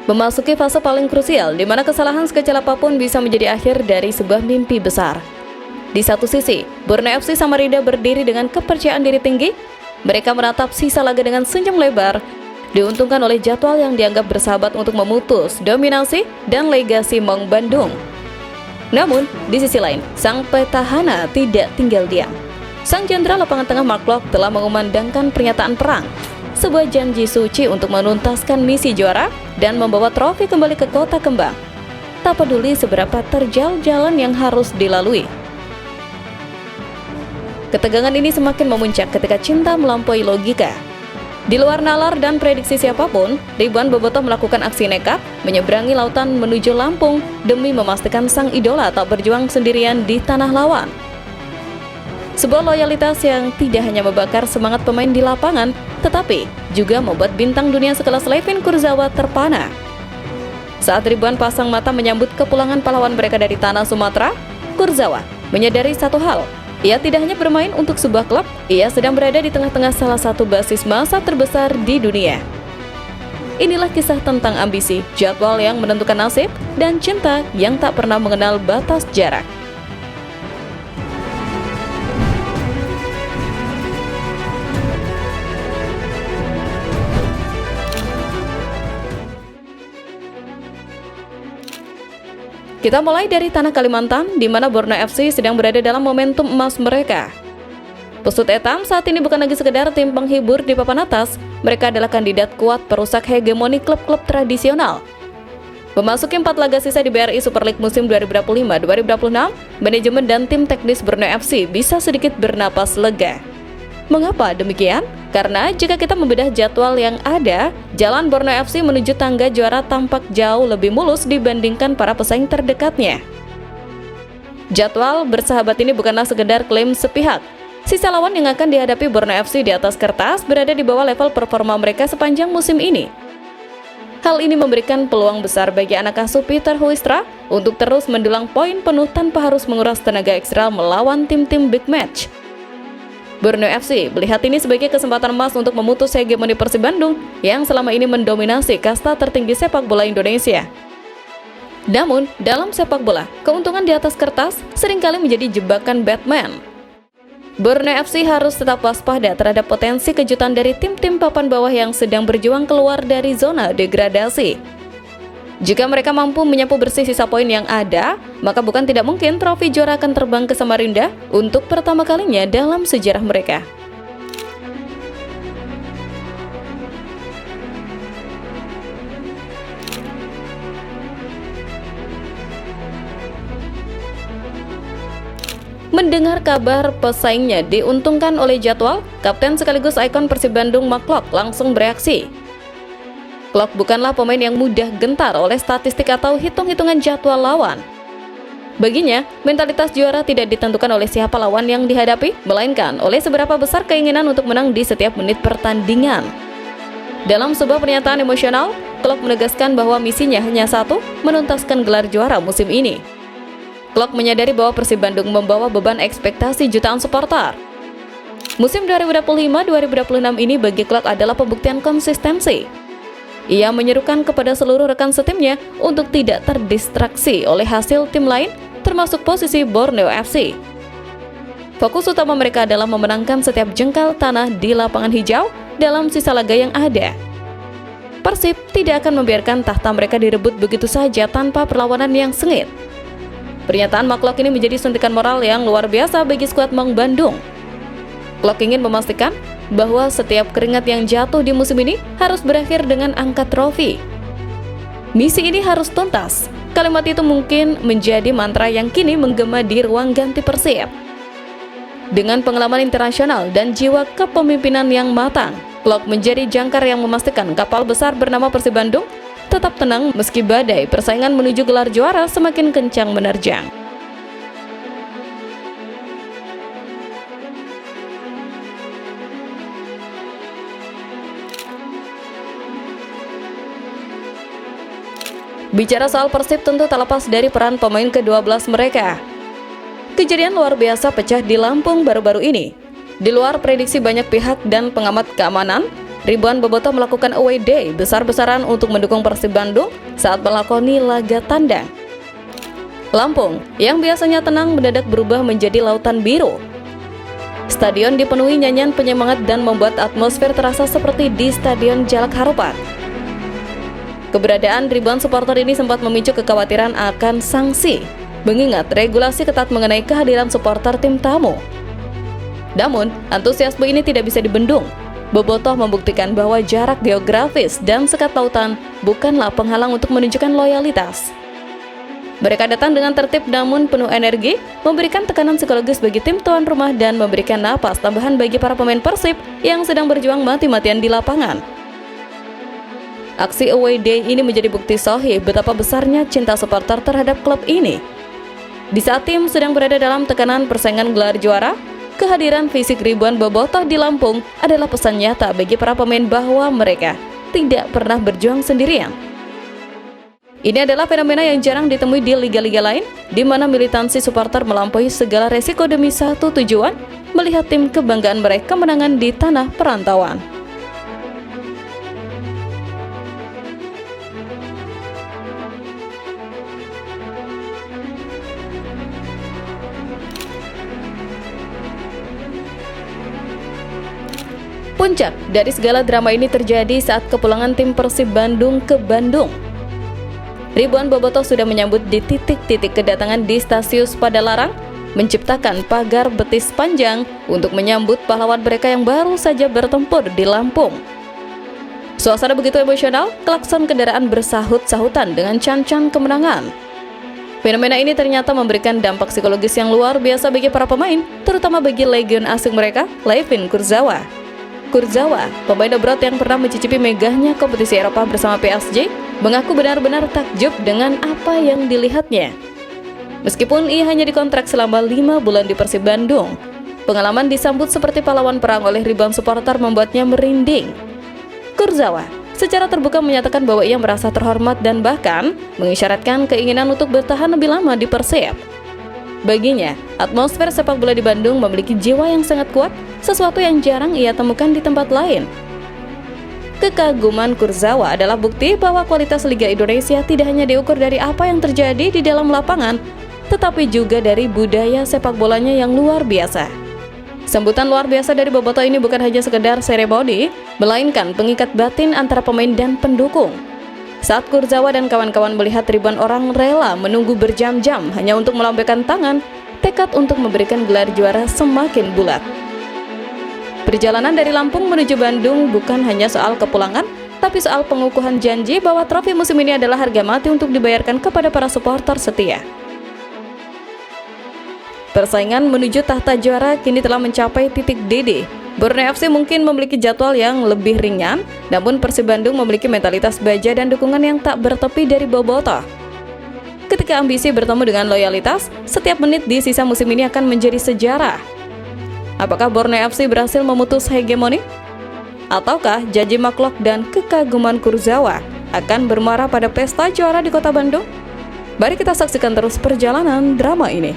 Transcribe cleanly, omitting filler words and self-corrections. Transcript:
Memasuki fase paling krusial di mana kesalahan sekecil apapun bisa menjadi akhir dari sebuah mimpi besar. Di satu sisi, Borneo FC Samarinda berdiri dengan kepercayaan diri tinggi. Mereka menatap sisa laga dengan senyum lebar, diuntungkan oleh jadwal yang dianggap bersahabat untuk memutus dominasi dan legasi Maung Bandung. Namun, di sisi lain, sang petahana tidak tinggal diam. Sang jenderal lapangan tengah Mark Klok telah mengumandangkan pernyataan perang, sebuah janji suci untuk menuntaskan misi juara dan membawa trofi kembali ke Kota Kembang. Tak peduli seberapa terjal jalan yang harus dilalui. Ketegangan ini semakin memuncak ketika cinta melampaui logika. Di luar nalar dan prediksi siapapun, ribuan bobotoh melakukan aksi nekat menyeberangi lautan menuju Lampung demi memastikan sang idola tak berjuang sendirian di tanah lawan. Sebuah loyalitas yang tidak hanya membakar semangat pemain di lapangan, tetapi juga membuat bintang dunia sekelas Levin Kurzawa terpana. Saat ribuan pasang mata menyambut kepulangan pahlawan mereka dari tanah Sumatera, Kurzawa menyadari satu hal. Ia tidak hanya bermain untuk sebuah klub, ia sedang berada di tengah-tengah salah satu basis massa terbesar di dunia. Inilah kisah tentang ambisi, jadwal yang menentukan nasib, dan cinta yang tak pernah mengenal batas jarak. Kita mulai dari tanah Kalimantan, di mana Borneo FC sedang berada dalam momentum emas mereka. Pesut Etam saat ini bukan lagi sekedar tim penghibur di papan atas, mereka adalah kandidat kuat perusak hegemoni klub-klub tradisional. Memasuki 4 laga sisa di BRI Super League musim 2025-2026, manajemen dan tim teknis Borneo FC bisa sedikit bernapas lega. Mengapa demikian? Karena jika kita membedah jadwal yang ada, jalan Borneo FC menuju tangga juara tampak jauh lebih mulus dibandingkan para pesaing terdekatnya. Jadwal bersahabat ini bukanlah sekedar klaim sepihak. Sisa lawan yang akan dihadapi Borneo FC di atas kertas berada di bawah level performa mereka sepanjang musim ini. Hal ini memberikan peluang besar bagi anak asuh Peter Huistra untuk terus mendulang poin penuh tanpa harus menguras tenaga ekstra melawan tim-tim big match. Borneo FC melihat ini sebagai kesempatan emas untuk memutus hegemoni Persib Bandung yang selama ini mendominasi kasta tertinggi sepak bola Indonesia. Namun, dalam sepak bola, keuntungan di atas kertas seringkali menjadi jebakan Batman. Borneo FC harus tetap waspada terhadap potensi kejutan dari tim-tim papan bawah yang sedang berjuang keluar dari zona degradasi. Jika mereka mampu menyapu bersih sisa poin yang ada, maka bukan tidak mungkin trofi juara akan terbang ke Samarinda untuk pertama kalinya dalam sejarah mereka. Mendengar kabar pesaingnya diuntungkan oleh jadwal, kapten sekaligus ikon Persib Bandung Mark Klok langsung bereaksi. Klok bukanlah pemain yang mudah gentar oleh statistik atau hitung-hitungan jadwal lawan. Baginya, mentalitas juara tidak ditentukan oleh siapa lawan yang dihadapi, melainkan oleh seberapa besar keinginan untuk menang di setiap menit pertandingan. Dalam sebuah pernyataan emosional, Klok menegaskan bahwa misinya hanya satu, menuntaskan gelar juara musim ini. Klok menyadari bahwa Persib Bandung membawa beban ekspektasi jutaan supporter. Musim 2025-2026 ini bagi Klok adalah pembuktian konsistensi. Ia menyerukan kepada seluruh rekan setimnya untuk tidak terdistraksi oleh hasil tim lain, termasuk posisi Borneo FC. Fokus utama mereka adalah memenangkan setiap jengkal tanah di lapangan hijau dalam sisa laga yang ada. Persib tidak akan membiarkan tahta mereka direbut begitu saja tanpa perlawanan yang sengit. Pernyataan Mark Klok ini menjadi suntikan moral yang luar biasa bagi skuad Maung Bandung. Klok ingin memastikan bahwa setiap keringat yang jatuh di musim ini harus berakhir dengan angkat trofi. Misi ini harus tuntas. Kalimat itu mungkin menjadi mantra yang kini menggema di ruang ganti Persib. Dengan pengalaman internasional dan jiwa kepemimpinan yang matang, Klok menjadi jangkar yang memastikan kapal besar bernama Persib Bandung tetap tenang meski badai persaingan menuju gelar juara semakin kencang menerjang. Bicara soal Persib tentu tak lepas dari peran pemain ke-12 mereka. Kejadian luar biasa pecah di Lampung baru-baru ini. Di luar prediksi banyak pihak dan pengamat keamanan, ribuan bobotoh melakukan away day besar-besaran untuk mendukung Persib Bandung saat melakoni laga tandang. Lampung yang biasanya tenang mendadak berubah menjadi lautan biru. Stadion dipenuhi nyanyian penyemangat dan membuat atmosfer terasa seperti di Stadion Jalak Harupat. Keberadaan ribuan supporter ini sempat memicu kekhawatiran akan sanksi, mengingat regulasi ketat mengenai kehadiran supporter tim tamu. Namun, antusiasme ini tidak bisa dibendung. Bobotoh membuktikan bahwa jarak geografis dan sekat lautan bukanlah penghalang untuk menunjukkan loyalitas. Mereka datang dengan tertib namun penuh energi, memberikan tekanan psikologis bagi tim tuan rumah dan memberikan napas tambahan bagi para pemain Persib yang sedang berjuang mati-matian di lapangan. Aksi away day ini menjadi bukti sahih betapa besarnya cinta supporter terhadap klub ini. Di saat tim sedang berada dalam tekanan persaingan gelar juara, kehadiran fisik ribuan bobotoh di Lampung adalah pesan nyata bagi para pemain bahwa mereka tidak pernah berjuang sendirian. Ini adalah fenomena yang jarang ditemui di liga-liga lain, di mana militansi supporter melampaui segala resiko demi satu tujuan, melihat tim kebanggaan meraih kemenangan di tanah perantauan. Puncak dari segala drama ini terjadi saat kepulangan tim Persib Bandung ke Bandung. Ribuan bobotoh sudah menyambut di titik-titik kedatangan di Stasiun Padalarang, menciptakan pagar betis panjang untuk menyambut pahlawan mereka yang baru saja bertempur di Lampung. Suasana begitu emosional, klakson kendaraan bersahut-sahutan dengan can-can kemenangan. Fenomena ini ternyata memberikan dampak psikologis yang luar biasa bagi para pemain, terutama bagi legion asing mereka, Layvin Kurzawa. Kurzawa, pemain obrot yang pernah mencicipi megahnya kompetisi Eropa bersama PSG, mengaku benar-benar takjub dengan apa yang dilihatnya. Meskipun ia hanya dikontrak selama 5 bulan di Persib Bandung, pengalaman disambut seperti pahlawan perang oleh ribuan supporter membuatnya merinding. Kurzawa secara terbuka menyatakan bahwa ia merasa terhormat dan bahkan mengisyaratkan keinginan untuk bertahan lebih lama di Persib. Baginya, atmosfer sepak bola di Bandung memiliki jiwa yang sangat kuat, sesuatu yang jarang ia temukan di tempat lain. Kekaguman Kurzawa adalah bukti bahwa kualitas Liga Indonesia tidak hanya diukur dari apa yang terjadi di dalam lapangan, tetapi juga dari budaya sepak bolanya yang luar biasa. Sambutan luar biasa dari bobotoh ini bukan hanya sekedar seremoni, melainkan pengikat batin antara pemain dan pendukung. Saat Kurzawa dan kawan-kawan melihat ribuan orang rela menunggu berjam-jam hanya untuk melambaikan tangan, tekad untuk memberikan gelar juara semakin bulat. Perjalanan dari Lampung menuju Bandung bukan hanya soal kepulangan, tapi soal pengukuhan janji bahwa trofi musim ini adalah harga mati untuk dibayarkan kepada para supporter setia. Persaingan menuju tahta juara kini telah mencapai titik didih. Borneo FC mungkin memiliki jadwal yang lebih ringan, namun Persib Bandung memiliki mentalitas baja dan dukungan yang tak bertepi dari bobotoh. Ketika ambisi bertemu dengan loyalitas, setiap menit di sisa musim ini akan menjadi sejarah. Apakah Borneo FC berhasil memutus hegemoni? Ataukah janji Maklok dan kekaguman Kurzawa akan bermuara pada pesta juara di kota Bandung? Mari kita saksikan terus perjalanan drama ini.